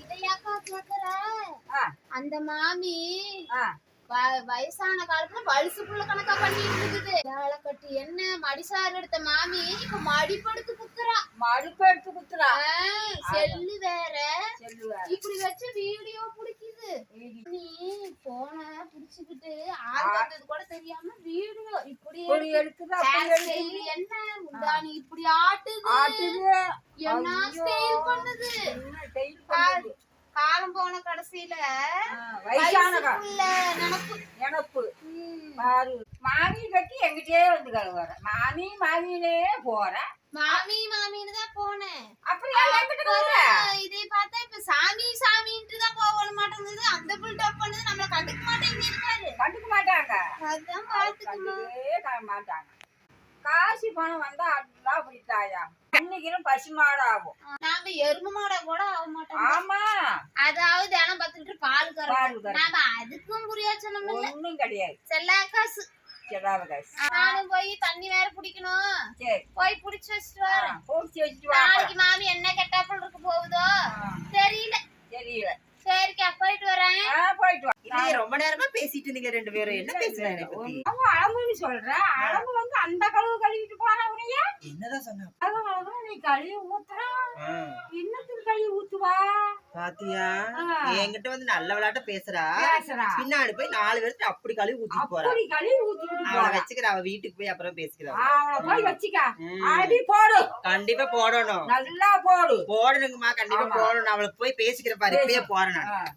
இதையாக்கா கேக்குற அந்த மாமி வயசான காலத்துல வயசுக்குள்ள கணக்கா பண்ணிட்டு இருக்குது. வேலை கட்டி என்ன மடிசாறு எடுத்த மாமி இப்ப மடிப்படுத்து குத்துறா. செல்லு வேற இப்படி வச்சு வீடியோ பிடிக்குது. நீ போன புடிச்சுக்கிட்டு ஆள் கூட தெரியாம வீடியோ இப்படி என்ன முந்தானி இப்படி ஆட்டுது. என்ன ஸ்டைல் பண்ணுது. காலம் போன கடைசியில நினப்பு மாமி கட்டி எங்கிட்டே வந்து கழுவுற. மாமினே போற. மாமின்னு தான் போனேன். அப்படியே இதை பார்த்தா இப்ப சாமின்ட்டு தான் போக மாட்டேங்குது. அந்த பில்டப் பண்ணுது. நம்மள கண்டுக்க மாட்டேங்கிறாரு. கண்டுக்க மாட்டாங்க. அதான் பாத்துக்க மாட்டாங்க. காசு பணம் வந்தா அல்லா பிடித்தாயா அன்னைக்கு பசுமாடு ஆகும். நாம எருமை மாட கூட ஆக மாட்டோம். ஆமா, அதாவது தினம் 10 லிட்டர் பால் கறக்கும். நாம அதுக்கும் புரியாச்சனம் இல்ல. ஒண்ணும் கிடையாது. செல்லா காசு. நானும் போய் தண்ணி வேற பிடிக்கணும். போய் புடிச்சு வச்சுட்டு வரேன். நாளைக்கு மாமி என்ன கெட்டாப்பல் இருக்க போகுதோ தெரியல. சரிக்கா போயிட்டு வரேன். ரொம்ப நேரமா பேசிட்டு இருந்தீங்க ரெண்டு பேரும். என்ன பேசுறாங்க? அழம்புன்னு சொல்ற. அழம்பு வந்து அந்த கழுவு கழுவிட்டு போற. உனையா என்னதான் சொன்ன? நீ கழுவி ஊத்துற. இன்னத்துக்கு கழுவி ஊத்துவா பாத்தியா? என்கிட்ட வந்து நல்ல விளையாட்ட பேசுறா. பின்னாடி போய் 4 பேருக்கு அப்படி கழுவி ஊத்தி போறா. அவளை வச்சுக்கிற. அவ வீட்டுக்கு போய் அப்புறம் பேசிக்கிறா. கண்டிப்பா போடணும். நல்லா போடணுங்கம்மா. கண்டிப்பா போடணும். அவளுக்கு போய் பேசிக்கிற பாரு. இப்பயே போறேன் நான்.